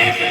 1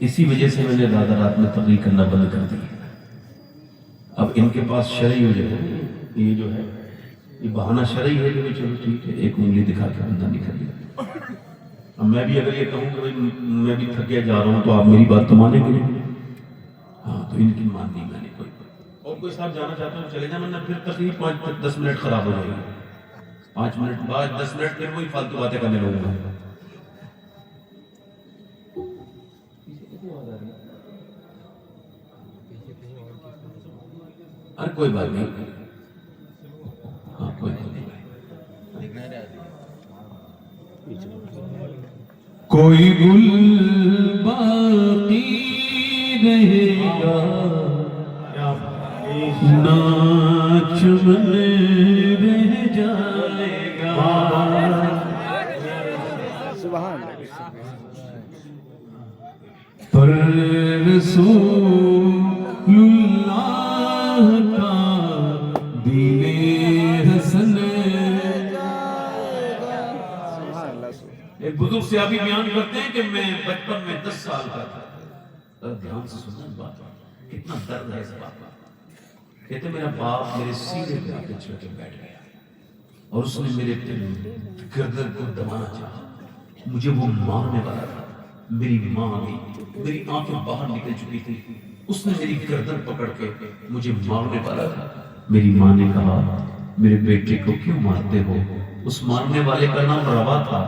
اسی وجہ سے میں نے رات میں تقریر کرنا بند کر دی. اب ان کے پاس شرعی ہو جائے، یہ جو ہے یہ بہانہ شرعی ہے کہ چلو ٹھیک ہے ایک انگلی دکھا کے بندہ نکل گیا. اب میں بھی اگر یہ کہوں کہ میں بھی تھک گیا جا رہا ہوں تو آپ میری بات تو مانیں گے؟ ہاں تو ان کی مان دی میں نے. اور کوئی صاحب جانا چاہتا ہوں چلے جانا، ورنہ پھر تقریب 5-10 منٹ خراب ہو جائے گی. 5 منٹ بعد 10 منٹ پھر وہی فالتو باتیں کرنے لگوں گا. ارے کوئی بات نہیں، ہاں کوئی بات نہیں. کوئی گل باقی رہے گا نہ چمن رہ جائے گا. سبحان اللہ. پر رسول اللہ کا دین حسن. ایک بزرگ سے ابھی بیان کرتے ہیں کہ میں بچپن میں 10 سال کا تھا. دھیان سے سننا بات، کتنا درد ہے اس بات کا. کہتے میرا باپ میرے سینے پہ آ کے چڑھ کے بیٹھ گیا اور اس نے میرے گردن کو دبانا چاہا. مجھے وہ مارنے والا تھا. میری ماں آ گئی، میری آنکھیں باہر نکل چکی تھی. اس نے میری گردن پکڑ کے مجھے مارنے والا تھا. میری ماں نے کہا میرے بیٹے کو کیوں مارتے ہو؟ اس مارنے والے کا نام روا تھا،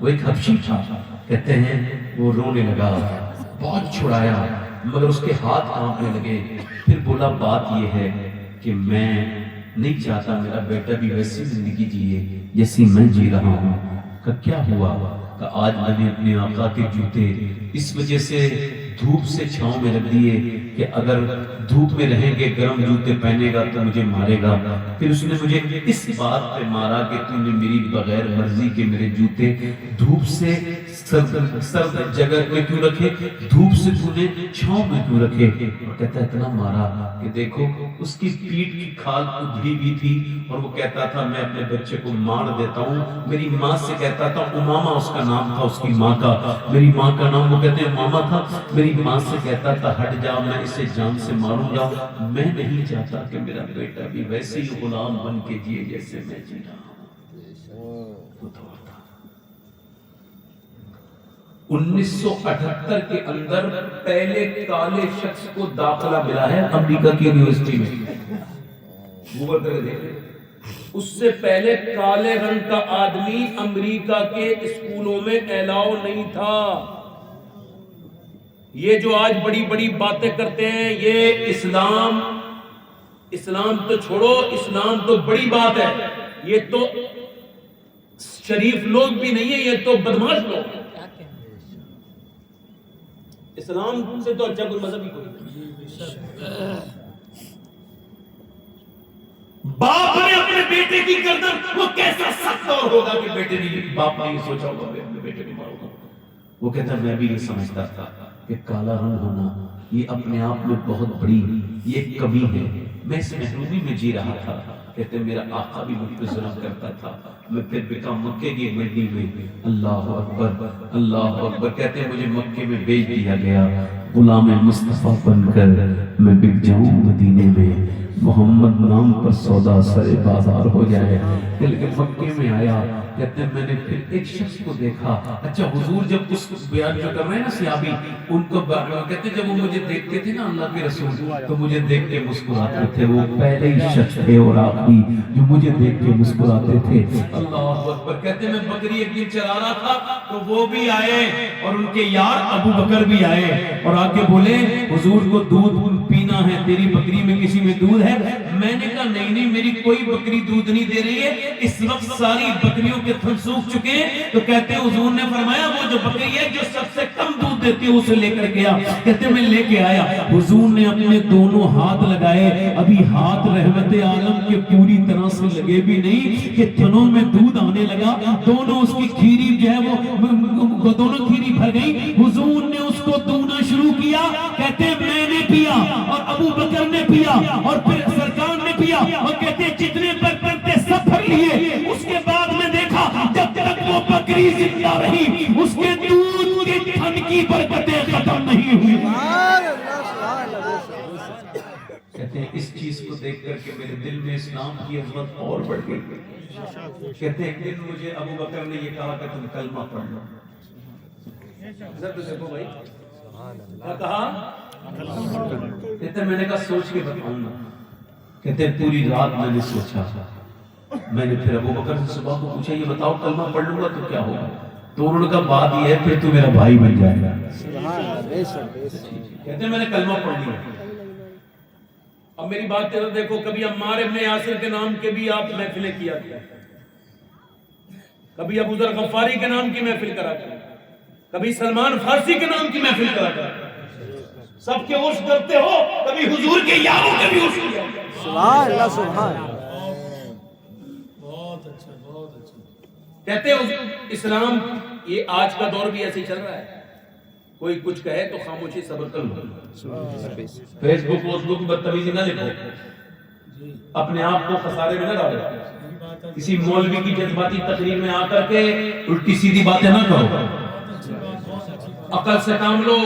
وہ ایک حبشی تھا. کہتے ہیں وہ رونے لگا، بہت چھڑایا مگر اس کے ہاتھ کانپنے لگے. پھر بولا بات یہ ہے کہ میں نہیں چاہتا میرا بیٹا بھی ویسی زندگی جیے جیسی میں جی رہا ہوں. کہ کیا ہوا؟ کہ آج میں نے اپنے آقا کے جوتے اس وجہ سے دھوپ سے چھاؤں میں رکھ دیے کہ اگر دھوپ میں رہیں گے گرم جوتے پہنے گا تو مجھے مارے گا. پھر اس نے مجھے اس بات پہ مارا کہ تو نے میری بغیر مرضی کے میرے جوتے دھوپ سے سرد جگہ میں کیوں رکھے، دھوپ سے تو نے چھاؤں میں کیوں رکھے. کہتا اتنا مارا کہ دیکھو اس کی پیٹ کی کھال ادھری بھی تھی اور وہ کہتا تھا میں اپنے بچے کو مار دیتا ہوں. میری ماں سے کہتا تھا، امامہ اس کا نام تھا اس کی ماں کا، میری ماں کا نام وہ کہتے ہیں امامہ تھا. میری ماں سے کہتا تھا ہٹ جا میں اسے جان سے ماروں گا. میں نہیں چاہتا کہ میرا بیٹا بھی ویسے ہی غلام بن کے جیے جیسے میں جی رہا ہوں. 1978 کے اندر پہلے کالے شخص کو داخلہ ملا ہے امریکہ کی یونیورسٹی میں. گوگل کر کے دیکھیں. اس سے پہلے کالے رنگ کا آدمی امریکہ کے اسکولوں میں الاؤ نہیں تھا. یہ جو آج بڑی بڑی باتیں کرتے ہیں یہ اسلام تو چھوڑو، اسلام تو بڑی بات ہے، یہ تو شریف لوگ بھی نہیں ہیں، یہ تو بدماش لوگ ہیں. اسلام سے تو اچھا کوئی مذہب ہی کوئی. باپ نے اپنے بیٹے کی گردن، وہ کیسا سخت اور ہوگا کہ بیٹے نے باپ نے یہ سوچا ہوگا میں اپنے بیٹے کو ماروں گا. وہ کہتا ہے میں بھی یہ سمجھتا تھا کہ کالا رنگ ہونا یہ اپنے آپ میں بہت بڑی یہ کمی ہے. میں اس محرومی میں جی رہا تھا. کہتے میرا آقا بھی مجھ پہ ظلم کرتا تھا. میں پھر بکا مکے کی منڈی میں. اللہ اکبر اللہ اکبر. کہتے مجھے مکے میں بیچ دیا گیا غلام مصطفیٰ بن کر. میں بک جاؤں مدینے میں، محمد نام پر سودا سرے بازار ہو جائے. لیکن مکے میں آیا. کہتے ہیں میں نے پھر ایک شخص کو دیکھا. اچھا حضور جب اس بیان جو کر رہے ہیں نا صحابی ان کو کہتے جب وہ مجھے دیکھتے تھے نا اللہ کے رسول تو مجھے دیکھ کے مسکراتے تھے. وہ پہلے ہی شخص تھے اور آخری جو مجھے دیکھ کے مسکراتے تھے. اللہ اکبر. کہتے میں بکری ایک دن چلا رہا تھا تو وہ بھی آئے اور ان کے یار ابو بکر بھی آئے اور آ کے بولے حضور کو دودھ پینا ہے، تیری بکری میں کسی میں دودھ ہے؟ میں نے کہا نہیں میری کوئی بکری دودھ نہیں دے رہی ہے، اس وقت ساری بکریوں کے تھن سوکھ چکے ہیں. تو کہتے ہیں حضور نے فرمایا وہ جو بکری ہے جو سب سے کم دودھ دیتی ہے اسے لے کر گیا. کہتے میں لے کے آیا. حضور نے اپنے دونوں ہاتھ لگائے. ابھی ہاتھ رحمت عالم کے پوری طرح سے لگے بھی نہیں کہ تھنوں میں دودھ آنے لگا. دونوں اس کی کھیری جو ہے وہ دونوں کھیری بھر گئی. حضور نے اس کو دونا شروع کیا. کہتے میں نے پیا اور ابو بکر نے پیا اور پھر سرکار نے پیا اور کہتے جتنے برتن تھے سب بھر لیے. اس کے بعد میں دیکھا جب تک وہ بکری زندہ رہی اس کے دودھ کے فن کی برکتیں ختم نہیں ہوئی. سبحان اللہ سبحان اللہ بے شک بے شک. کہتے ہیں اس چیز کو دیکھ کر کے میرے دل میں اسلام کی عظمت اور بڑھ گئی. کہتے ہیں ایک دن مجھے ابو بکر نے یہ کہا کہ تم کلمہ پڑھ لو. دیکھو بھائی کیا کہا؟ کہتے ہیں میں نے کہا سوچ کے بتاؤں گا. کہتے ہیں پوری رات میں نے سوچا. میں نے پھر ابو بکر سے صبح کو پوچھا یہ بتاؤ کلمہ پڑھ لوں گا تو کیا ہوگا؟ تو انہوں نے کہا بات یہ ہے پھر تو میرا بھائی بن جائے گا. سبحان اللہ بے شک بے شک. کہتے ہیں میں نے کلمہ پڑھ لیا. اب میری بات ذرا دیکھو, کبھی عمار ابن یاسر کے نام کے بھی آپ محفلیں کیا کرتے, کبھی ابو ذر غفاری کے نام کی محفل کرا کرتے, کبھی سلمان فارسی کے نام کی محفل کرا کرتے. سب کے عرس کرتے ہو, کبھی حضور کے یاروں کے بھی عرس کیا. سبحان اللہ سبحان اللہ. کہتے ہیں اسلام یہ آج کا دور بھی ایسے ہی چل رہا ہے. کوئی کچھ کہے تو خاموشی صبر کر لو. فیس بک بدتمیزی نہ لکھو, اپنے آپ کو خسارے میں نہ ڈالو, کسی مولوی کی جذباتی تقریر میں آ کر کے الٹی سیدھی باتیں نہ کرو. عقل سے کام لو.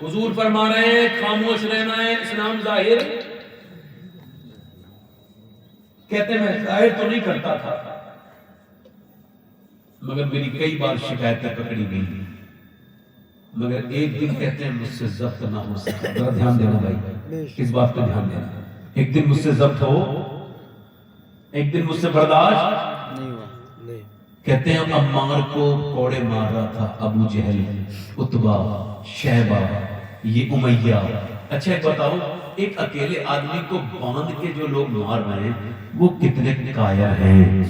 حضور فرما رہے ہیں خاموش رہنا ہے اسلام ظاہر. کہتے میں ظاہر تو نہیں کرتا تھا مگر میری کئی بار شکایتیں پکڑی گئی, مگر ایک دن کہتے ہیں مجھ سے ضبط نہ ہو سکا. ذرا دھیان دینا بھائی, اس بات پہ دھیان دینا. ایک دن مجھ سے ضبط ہو, ایک دن مجھ سے برداشت نہیں ہوا. کہتے ہیں عمار کو کوڑے مار رہا تھا ابو جہل, عتبہ, شیبہ, یہ امیہ. اچھا ایک بتاؤ, ایک اکیلے آدمی کو باندھ کے جو لوگ مار رہے ہیں وہ کتنے کایا ہیں,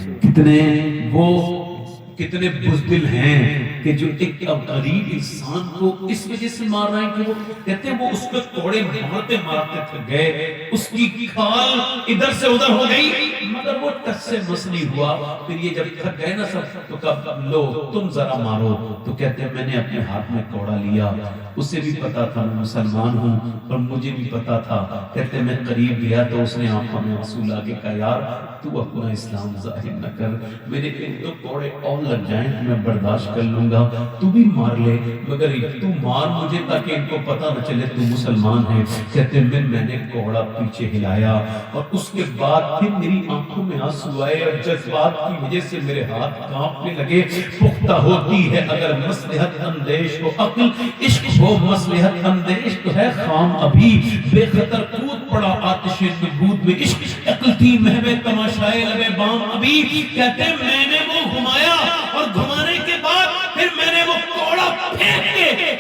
کتنے بزدل ہیں کہ جو ایک غریب انسان کو اس وجہ سے مار رہے ہیں کہ وہ کہتے ہیں وہ اس پہ کوڑے مارتے مارتے تھک گئے, اس کی کھال ادھر سے ادھر ہو گئی مگر وہ ٹس سے مس نہیں ہوا. پھر یہ جب تھک گئے نا سب تو کب لو تم ذرا مارو. تو کہتے ہیں میں نے اپنے ہاتھ میں کوڑا لیا. اسے بھی پتا تھا میں مسلمان ہوں اور مجھے بھی پتا تھا. کہتے ہیں میں قریب گیا تو اس نے آنکھوں میں آنسو لا کے کہا یار تو اپنا اسلام ظاہر نہ کر, میرے ایک دو کوڑے اور لگ جائیں تو میں برداشت کر لوں گا, تو بھی مار لے مگر تو مار مجھے تاکہ ان کو پتہ نہ چلے تو مسلمان ہے. کہتے ہیں میں نے کوڑا پیچھے ہلایا اور اس کے بعد پھر میری آنکھوں میں آنسو آئے اور جذبات کی وجہ سے میرے ہاتھ کانپنے لگے. پختہ ہوتی ہے اگر مصلحت اندیش ہو عقل, عشق ہو مصلحت اندیش تو ہے خام ابھی, بے خطر کود پڑا آتش نبوت میں عشق, عقل تھی محو تماشائے لبے بام ابھی. کہتے ہیں میں نے وہ گھمایا اور گھمانے کے بعد پھر میں نے وہ کوڑا پھینک کے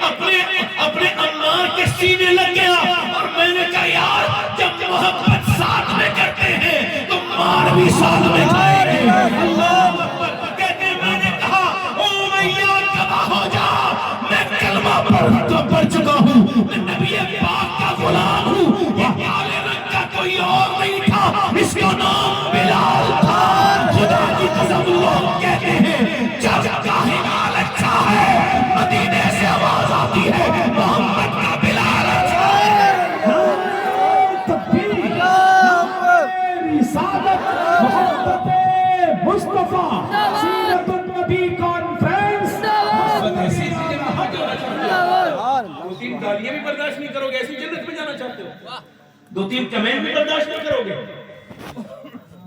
اپنے عمار کے سینے لگ گیا اور میں نے کہا یار جب محبت ساتھ میں کرتے ہیں تو مار بھی ساتھ میں کھائیں گے. اللہ اکبر. کہتے ہیں میں نے کہا او میاں تباہ ہو جا, میں کلمہ پڑھ چکا ہوں, میں نبی پاک کا غلام ہوں. یہ کالے رنگ کا کوئی اور نہیں تھا, اس کا نام بلال تھا. خدا کی قسم لوگ کہتے ہیں جب کاہی مال اچھا ہے مدینے سے آواز آتی ہے محمد کا بلال اچھا ہے. رسالت محبت مصطفیٰ سیرت النبی کانفرنس. دو تین گالیاں بھی برداشت نہیں کرو گے, ایسی جنت میں جانا چاہتے ہو, دو تین کمنٹ بھی برداشت نہیں کرو گے.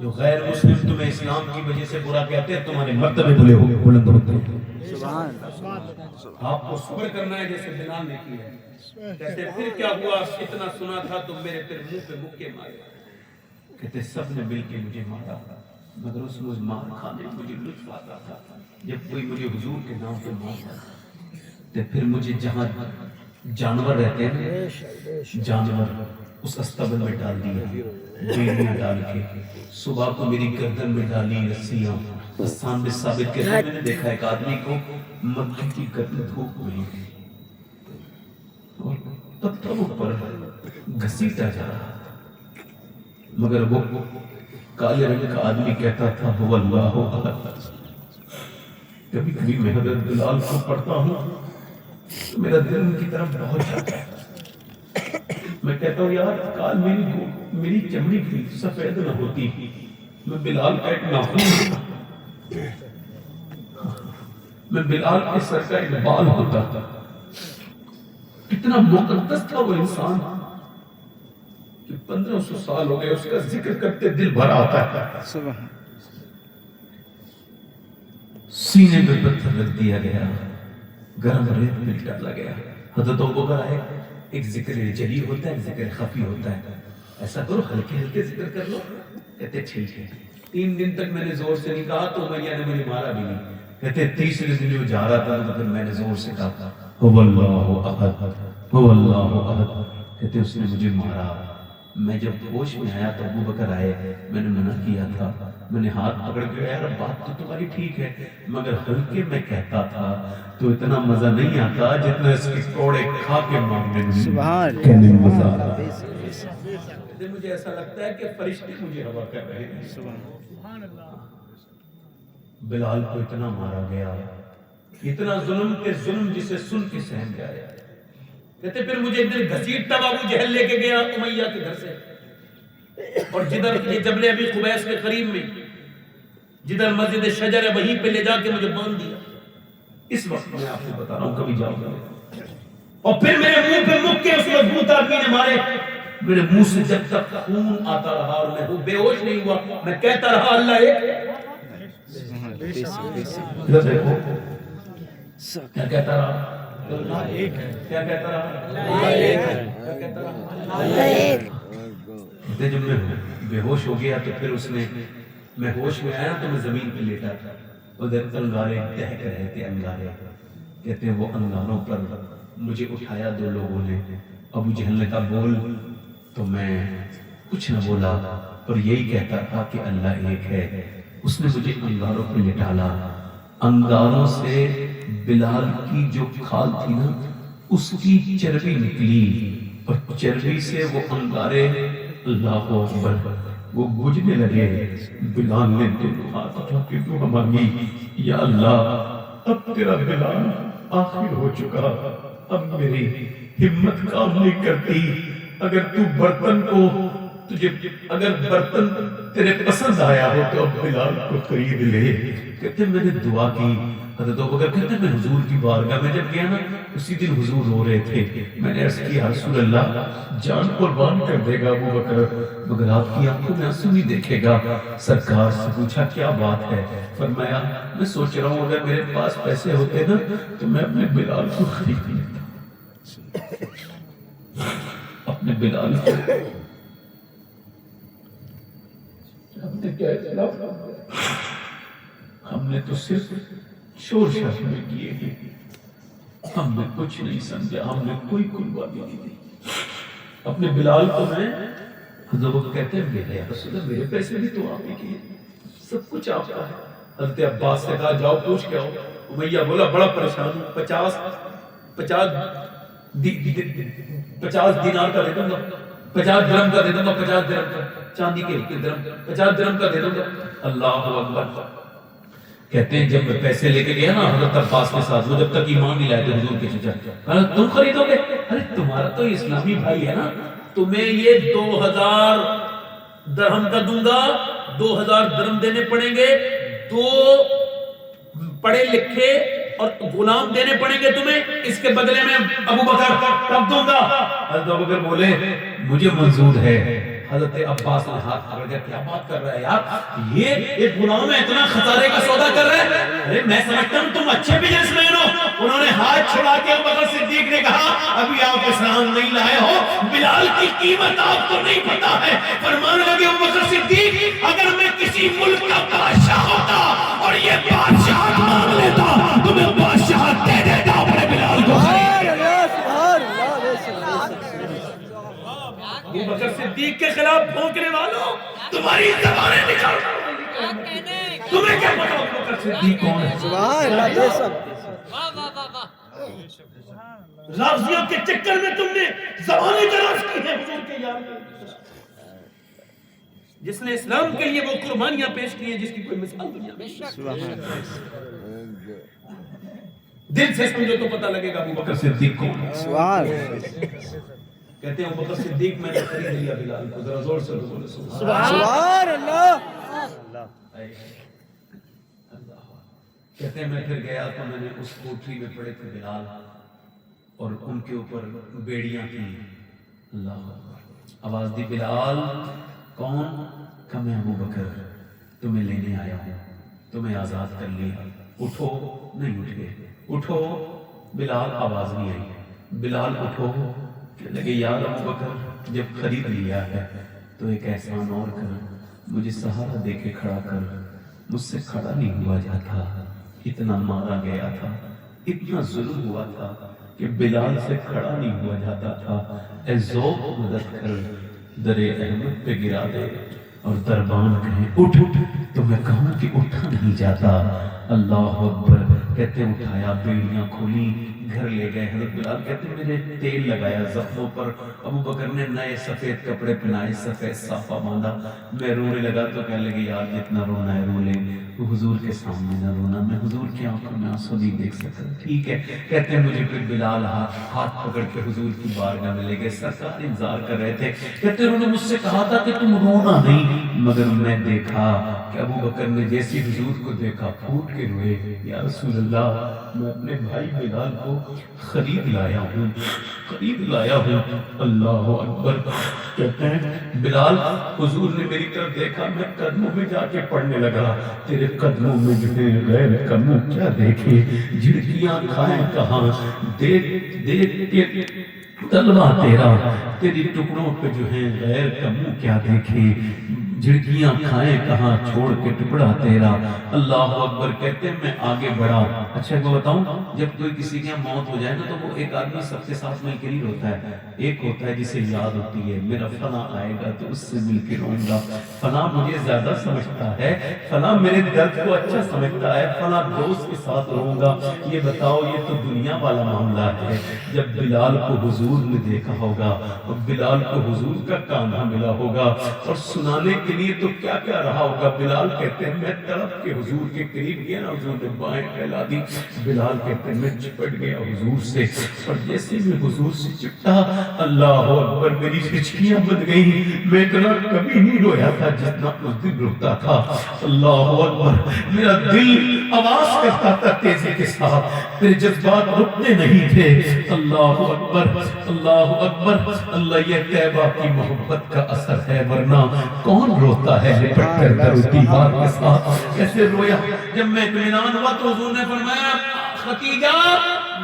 جو غیر مسلم تمہیں اسلام کی وجہ سے برا کہتے ہیں تمہارے مرتبے بلند ہوتے ہیں. سبحان آپ کو صبر کرنا ہے جیسے بلال نے کیا ہے. کہتے پھر کیا ہوا, اتنا سنا تھا تم میرے پھر منہ پہ مکے مارے. کہتے سب نے مل کے مجھے مارا مگر اس روز مار کھانے مجھے لطف آتا تھا جب کوئی مجھے حضور کے نام پہ مارتا تو پھر مجھے جہاں جانور رہتے ہیں جانور اس استبل میں ڈال دیا, جیل میں ڈال کے صبح کو میری گردن میں ڈالی رسیاں. آسان میں ثابت کہتے ہیں میں نے دیکھا ایک آدمی کو مکھی کی گردن دھوپ میں اور پتھروں پر گھسیٹا جا رہا تھا مگر وہ کالے رنگ کا آدمی کہتا تھا هو اللہ احد. کبھی کبھی میں حضرت بلال کو پڑھتا ہوں تو میرا دل ان کی طرف بہت جاتا ہے. میں کہتا ہوں یار کال میری چمڑی بھی سفید نہ ہوتی, میں بلال کا ایک ناخن ہوتا, میں بلال کے سر کا ایک بال ہوتا, کتنا مقدس تھا وہ انسان کہ 1500 سال ہو گئے اس کا ذکر کرتے دل بھر آتا ہے. سبحان سینے میں پتھر رکھ دیا گیا, گرم ریت میں ڈالا گیا. حضرت ابوبکر آئے, ایک ذکر جلی ہوتا ہے, ایک ذکر خفی ہوتا ہے, ایسا کرو ہلکے ہلکے ذکر کر لو. کہتے ٹھیک ہے. 3 دن تک میں نے زور سے نہیں کہا تو امیہ نے مجھے مارا بھی نہیں. کہتے تیسرے دن جو جا رہا تھا تو پھر میں نے زور سے کہا هو اللہ احد هو اللہ احد. کہتے اس نے مجھے مارا. میں جب ہوش میں آیا تو ابوبکر آئے, میں نے منع کیا تھا, میں نے ہاتھ پکڑ کے یار بات تو تمہاری ٹھیک ہے مگر ہلکے میں کہتا تھا تو اتنا مزہ نہیں آتا جتنا اس کے کوڑے کھا کے مانگنے میں سبحان کہنے میں مزہ آتا. بے شک بے شک مجھے ایسا لگتا ہے کہ فرشتے مجھے ہوا کر رہے ہیں. بلال کو اتنا مارا گیا, اتنا ظلم کے ظلم جسے سن کے سہم گیا. کہتے پھر مجھے ایک دن گھسیٹتا ابو جہل لے کے گیا امیہ کے گھر سے, اور جدھر یہ جبل ابی قبیس کے قریب میں جدھر مسجد شجر ہے وہیں پہ لے جا کے مجھے باندھ دیا. اس وقت میں آپ کو بتا رہا ہوں کبھی جاؤ گا. اور پھر میرے منہ پہ مکے اس مضبوط آدمی نے مارے. میرے منہ سے جب تک خون آتا رہا اور میں بے ہوش نہیں ہوا میں کہتا رہا اللہ ایک ہے. بے شک بے شک ادھر دیکھو کیا کہتا رہا, اللہ ایک ہے. کیا کہتا رہا, اللہ ایک ہے. کیا کہتا رہا, اللہ ایک ہے. جب میں بے ہوش ہو گیا تو پھر اس نے, میں ہوش میں آیا تو میں زمین پہ لیٹا تھا, ادھر انگارے دہک رہے تھے انگارے. کہتے ہیں وہ انگاروں پر مجھے اٹھایا 2 لوگوں نے. ابو جہل نے کہا بول, تو میں کچھ نہ بولا اور یہی کہتا تھا کہ اللہ ایک ہے. اس نے مجھے انگاروں پہ لٹالا. انگاروں سے بلال کی جو کھال تھی نا اس کی چربی نکلی اور چربی سے وہ انگارے اللہ اکبر وہ بجھنے لگے. بلال نے دونوں ہاتھ اٹھا کے دعا مانگی, یا اللہ اب تیرا بلال آخر ہو چکا, اب میری ہمت کام نہیں کرتی. اگر تو برتن کو تجھے اگر برتن تیرے پسند آیا ہو تو اب بلال کو خرید لے. کہتے میں نے دعا کی. حضرت ابوبکر کہتے میں حضور کی بارگاہ میں جب گیا نا اسی دن حضور رو رہے تھے. میں نے عرض کیا رسول اللہ جان قربان کر دے گا ابوبکر مگر آپ کی آنکھوں میں آنسو نہیں دیکھے گا. سرکار سے پوچھا کیا بات ہے, فرمایا میں سوچ رہا ہوں اگر میرے پاس پیسے ہوتے نا تو میں اپنے بلال کو خرید لیتا, اپنے بلال کو. ہم نے کیا اختلاف, ہم نے تو صرف شور شر میں کیے ہیں, ہم نے کچھ نہیں سمجھا, ہم نے کوئی قربانی نہیں دی. اپنے بلال کو میں حضرت کو کہتے ہیں یا رسول اللہ میرے پیسے بھی تو آپ ہی کے ہیں, سب کچھ آپ کا ہے. حضرت عباس سے کہا جاؤ پوچھ کے آؤ. امیہ بولا بڑا پریشان ہوں, 50 دینار کا دے دوں گا, 50 درہم کا دے دوں گا, 50 درہم کا چاندی کے درہم, 50 درہم کا دے دوں گا. اللہ اکبر. کہتے ہیں جب میں پیسے لے کے گیا نا حضرت عباس کے ساتھ, وہ جب تک ایمان نہیں لائے تھے حضور کے چچا, کہا تم خریدو گے, ارے تمہارا تو اسلامی بھائی ہے نا, تمہیں یہ 2000 درہم کا دوں گا, 2000 درہم دینے پڑیں گے, 2 پڑھے لکھے اور غلام دینے پڑیں گے تمہیں, اس کے بدلے میں ابوبکر کب دوں گا. حضرت ابوبکر بولے مجھے منظور ہے. حضرت عباس نے ہاتھ پکڑ دیا, کیا بات کر رہا ہے یار, یہ ایک غلام ہے اتنا خسارے کا سودا کر رہا ہے, ارے میں سمجھتا ہوں تم اچھے بزنس مین ہو. انہوں نے ہاتھ چھڑا کے ابوبکر صدیق نے کہا ابھی آپ اسلام نہیں لائے ہو, بلال کی قیمت آپ کو نہیں پتا ہے. فرمانے لگے ابوبکر صدیق اگر میں کسی ملک کا بادشاہ ہوتا اور یہ بادشاہت مانگ لیتا تو میں بادشاہت دے دیتا اپنے بلال کو. ابوبکر صدیق کے خلاف بھونکنے والوں تمہاری زبانیں نکال, تمہیں کیا پتا ابوبکر صدیق کون ہے. سبحان اللہ بے شک رافضیوں کے چکر میں تم نے زبانیں دراز کی ہیں حضور کے یاد میں. جس نے اسلام کے لیے وہ قربانیاں پیش کی ہیں جس کی کوئی مثال دنیا میں. دل سے سمجھو تو پتہ لگے گا ابوبکر صدیق کون ہے. سبحان کہتے ہیں ابوبکر صدیق میں نے خرید لیا بلال کو, ذرا زور سے بولو سبحان اللہ. کہتے ہیں میں پھر گیا تو میں نے اس کوٹری میں پڑے تھے بلال, اور ان کے اوپر بیڑیاں تھیں. اللہ اکبر. آواز دی بلال کون؟ کہ میں ابو بکر تمہیں لینے آیا ہوں, تمہیں آزاد کر لیا, اٹھو. نہیں اٹھ گئے. اٹھو. بلال آواز نہیں آئی. بلال اٹھو. کہ لگے یار ابو بکر جب خرید لیا ہے تو ایک احسان اور کر, مجھے سہارا دے کے کھڑا کر. مجھ سے کھڑا نہیں ہوا جاتا, اتنا مارا گیا تھا, اتنا ظلم ہوا تھا کہ بلال سے کھڑا نہیں ہوا جاتا تھا. اے ذوق مدد کر, در احمد پہ گرا دے اور دربان کہیں اٹھ. تو میں کہوں کہ اٹھا نہیں جاتا. اللہ اکبر. کہتے اٹھایا, بیڑیاں کھولی, گھر لے گئے. حضرت بلال کہتے میرے تیل لگایا زخموں پر. ابو بکر نے نئے سفید کپڑے پہنائے, سفید صافہ باندھا. میں رونے لگا تو کہنے لگے یار جتنا رونا ہے رو لے, حضور کے سامنے نہ رونا, میں حضور کی آنکھوں میں آنسو نہیں دیکھ سکتا. ٹھیک ہے. کہتے ہیں مجھے پھر بلال ہاتھ پکڑ کے حضور کی بارگاہ میں لے گئے. سرکار انتظار کر رہے تھے. کہتے ہیں انہوں نے مجھ سے کہا تھا کہ تم رونا نہیں, مگر میں دیکھا کہ ابو بکر نے جیسی حضور کو دیکھا پھوٹ کے روئے. یا رسول اللہ میں اپنے بھائی بلال کو خرید لایا ہوں, خرید لایا ہوں. اللہ اکبر. کہتے ہیں بلال حضور نے میری طرف دیکھا, میں قدموں میں جا کے پڑھنے لگا. تیرے قدموں میں جو ہے غیر کا منہ کیا دیکھے, جھڑکیاں کھائیں کہاں, دیکھ دیکھ کے تلوا تیرا, تیری ٹکڑوں پہ جو ہے غیر کا منہ کیا دیکھے, جھڑکیاں کھائیں کہاں, چھوڑ کے ٹکڑا تیرا. اللہ اکبر. کہتے ہیں میں آگے بڑھا. اچھا کو بتاؤں, جب کوئی کسی کی موت ہو جائے نا تو وہ ایک آدمی سب کے ساتھ مل کے نہیں روتا ہے. ایک ہوتا ہے جسے یاد ہوتی ہے میرا فلاں آئے گا تو اس سے مل کے روں گا, فلاں مجھے زیادہ سمجھتا ہے, فلاں میرے درد کو اچھا سمجھتا ہے, فلاں دوست کے ساتھ رہوں گا. یہ بتاؤ یہ تو دنیا والا معاملہ ہے. جب بلال کو حضور نے دیکھا ہوگا اور بلال کو حضور کا کانھا ملا ہوگا اور سنانے کے لیے تو کیا کیا رہا ہوگا. بلال کہتے ہیں میں تڑپ کے حضور کے قریب گیا نا, حضور نے بائیں پھیلا دی. بلال کہتے ہیں میں چپٹ گیا حضور سے, اور جیسے میں حضور سے چپٹا اللہ اکبر میری ہچکیاں بن گئی. میں اتنا کبھی نہیں رویا تھا جتنا اس دن روتا تھا. اللہ اکبر. میرا دل آواز کرتا تھا تیزی کے ساتھ, میرے جذبات رکتے نہیں تھے. اللہ اکبر. اللہ اکبر. اللہ یہ طیبہ کی محبت کا اثر ہے, ورنہ کون روتا ہے لپٹ کر در و دیوار کے ساتھ. کیسے رویا. جب میں اطمینان ہوا تو حضور نے فرمایا ختیجہ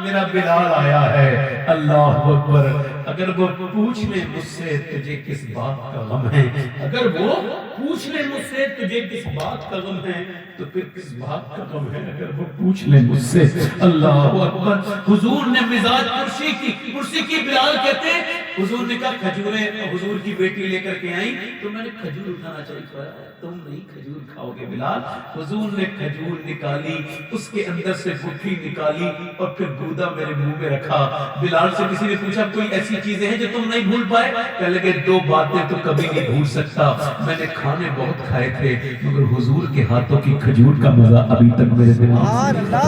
میرا بلال آیا ہے. اللہ اکبر. اگر وہ پوچھ لے مجھ سے تجھے کس بات کا غم ہے, اگر وہ پوچھ لے مجھ سے تجھے کس بات کا غم ہے تو پھر کس بات کا غم ہے. اگر وہ پوچھ لے مجھ سے. اللہ اکبر. حضور نے مزاج کرسی کی بلال کہتے ہیں حضور نے کہا کھجوریں حضور کی بیٹی لے کر کے آئیں تو میں نے کھجور اٹھانا چاہیے, تم نہیں کھجور کھاؤ گے بلال. حضور نے کھجور نکالی, اس کے اندر سے گٹھی نکالی اور پھر گودا میرے منہ میں رکھا. بلال سے کسی نے پوچھا کوئی ایسی چیزیں ہیں جو تم نہیں بھول پائے؟ کہنے لگے دو باتیں تو کبھی نہیں بھول سکتا, میں نے کھانے بہت کھائے تھے مگر حضور کے ہاتھوں کی کھجور کا مزہ ابھی تک میرے دماغ میں.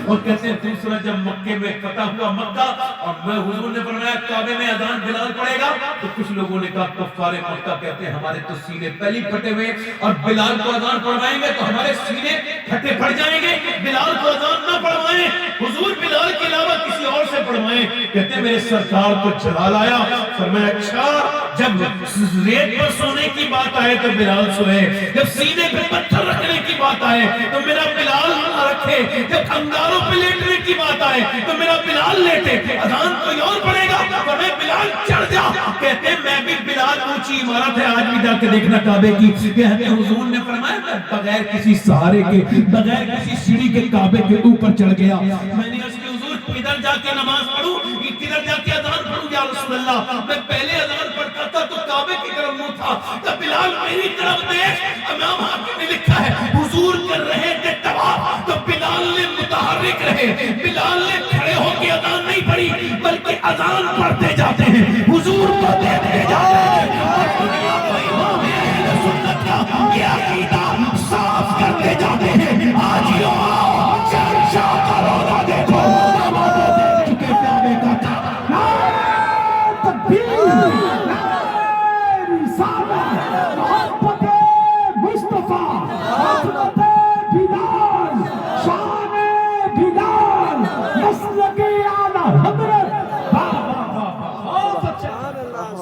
اور کہتے ہیں دوسرا جب مکے میں فتح ہوا مکہ اور میں حضور نے فرمایا کعبے میں اذان بلال پڑے گا تو کچھ لوگوں نے کہا کفار مکہ کہتے ہیں ہمارے تو سینے پہلی پھٹے ہوئے اور بلال کو اذان پڑھوائیں گے تو ہمارے سینے پھٹے پڑ جائیں گے, بلال کو اذان نہ پڑھوائیں, حضور بلال کے علاوہ کسی اور سے پڑھوائیں. کہتے ہیں میرے سرکار کو جلال آیا. فرمایا اچھا جب ریت پر سونے کی بات آئے تو بلال سوئے, جب سینے پہ پتھر رکھنے کی بات آئے تو میرا بلال نہ رکھے, جب انگاروں پہ لیٹنے کی بات آئے تو میرا بلال لیٹے. اذان کوئی اور پڑھے گا تو میں بلال چڑھ جا. کہتے ہیں میں بھی بلال اونچی عمارت ہے آج بھی جا کے دیکھنا کعبے کی. کہتے ہیں حضور نے فرمایا میں بغیر کسی سہارے کے بغیر کسی سیڑھی کے کعبے کے اوپر چڑھ گیا. میں نے اس کے حضور کدھر جا کے نماز پڑھوں, کدھر جا کے اذان پڑھوں یا رسول اللہ. میں پہلے اذان پڑھتا تھا تو کعبے کی طرف منہ تھا, تو بلال میری طرف دیکھ. امام حاکم نے لکھا ہے حضور کر رہے تھے طواف تو بلال نے متحرک رہے, بلال نے کھڑے ہو کے اذان نہیں پڑھی بلکہ اذان پڑھتے جاتے ہیں, حضور کو دیکھتے جاتے ہیں اور دنیا کو امام اہل سنت کا یہ عقیدہ صاف کرتے جاتے ہیں. آج یہاں چرچا کرو نہ دیکھو شان بلال مسلک اعلی حضرت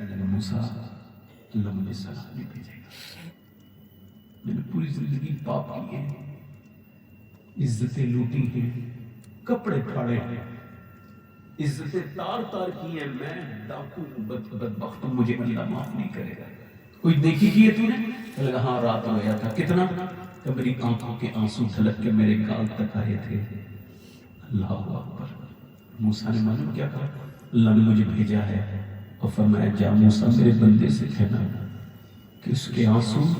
کہنے لگا موسیٰ اللہ مجھے سلام نہیں بھیجے گا، میں نے پوری زندگی پاپ کی ہے، عزتیں لوٹی ہیں، کپڑے پھاڑے ہیں، عزتیں تار تار کی ہیں، میں ڈاکو بدبخت ہوں، مجھے اللہ معاف نہیں کرے گا۔ کوئی نیکی کی ہے تو نے؟ کہنے لگا ہاں رات ہو گیا تھا، کتنا؟ کہ میری آنکھوں کے آنسو ڈھلک کے میرے گال تک آئے تھے۔ اللہ اکبر۔ موسیٰ نے معلوم کیا کہا؟ اللہ نے مجھے بھیجا ہے اور فرمایا جا موسیٰ میرے بندے سے کہنا کہ اس کے آنسو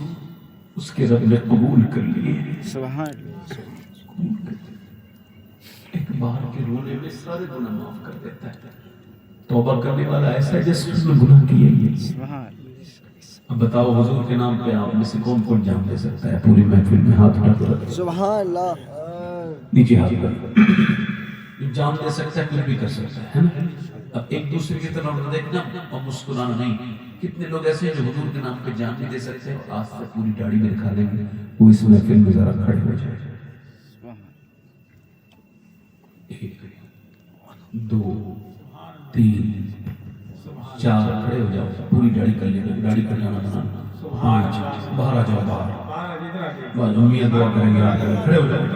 اس کے رب نے قبول کر لیے ہیں۔ سبحان اللہ، قبول کر لیے۔ ایک بار کے رونے میں سارے گناہ معاف کر دیتا ہے۔ توبہ کرنے والا ایسا ہے جس نے گناہ کیے ہی ہے۔ سبحان اللہ۔ اب بتاؤ حضور کے نام پہ آپ میں سے کون کون جان دے سکتا ہے؟ پوری محفل میں ہاتھ اٹھا کر سبحان اللہ، نیچے ہاتھ کر جان دے سکتا ہے، کچھ بھی کر سکتا ہے نا؟ اب ایک دوسرے کی طرف دیکھنا اور مسکرانا نہیں۔ کتنے لوگ ایسے ہیں جو حضور کے نام پہ جان نہیں دے سکتے اور آج سے پوری داڑھی میں دکھا لیں گے، وہ اس محفل میں ذرا کھڑے ہو جائے۔ ایک، دو، تین، چار، کھڑے ہو جاؤ، پوری داڑھی کر لیں گے، داڑھی کر جانا بنانا۔ پانچ، باہر آ جاؤ، باہر بس امیہ دعا کریں گے، کھڑے ہو جاؤ۔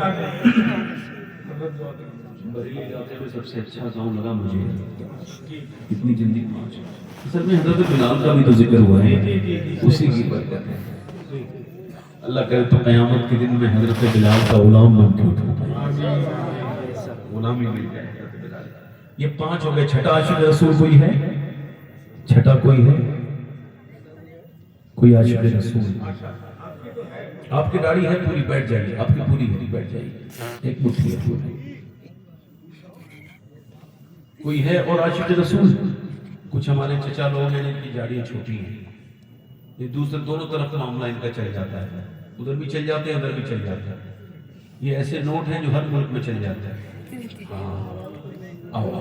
بریلی علاقے میں سب سے اچھا گاؤں لگا مجھے، اتنی جلدی پہنچ۔ اصل میں حضرت بلال کا بھی تو ذکر ہوا ہے، اسی کی برکت ہے۔ اللہ کرے تو قیامت کے دن میں حضرت بلال کا غلام بن کے اٹھوں، غلامی مل جائے حضرت بلال۔ یہ پانچ ہو گئے، چھٹا عاشق رسول کوئی ہے؟ چھٹا کوئی ہے؟ کوئی عاشق رسول؟ آپ کی داڑھی ہے پوری، بیٹھ جائیے، آپ کی پوری ہے بیٹھ جائیے، ایک مٹھی ہے پوری۔ کوئی ہے اور عاشق رسول؟ کچھ ہمارے چچا لوگ ہیں جن کی داڑیاں چھوٹی ہیں، یہ دوسرے دونوں طرف معاملہ ان کا چل جاتا ہے، ادھر بھی چل جاتے ہیں ادھر بھی چل جاتے ہیں۔ یہ ایسے نوٹ ہیں جو ہر ملک میں چل جاتے ہیں۔ ہاں آؤ۔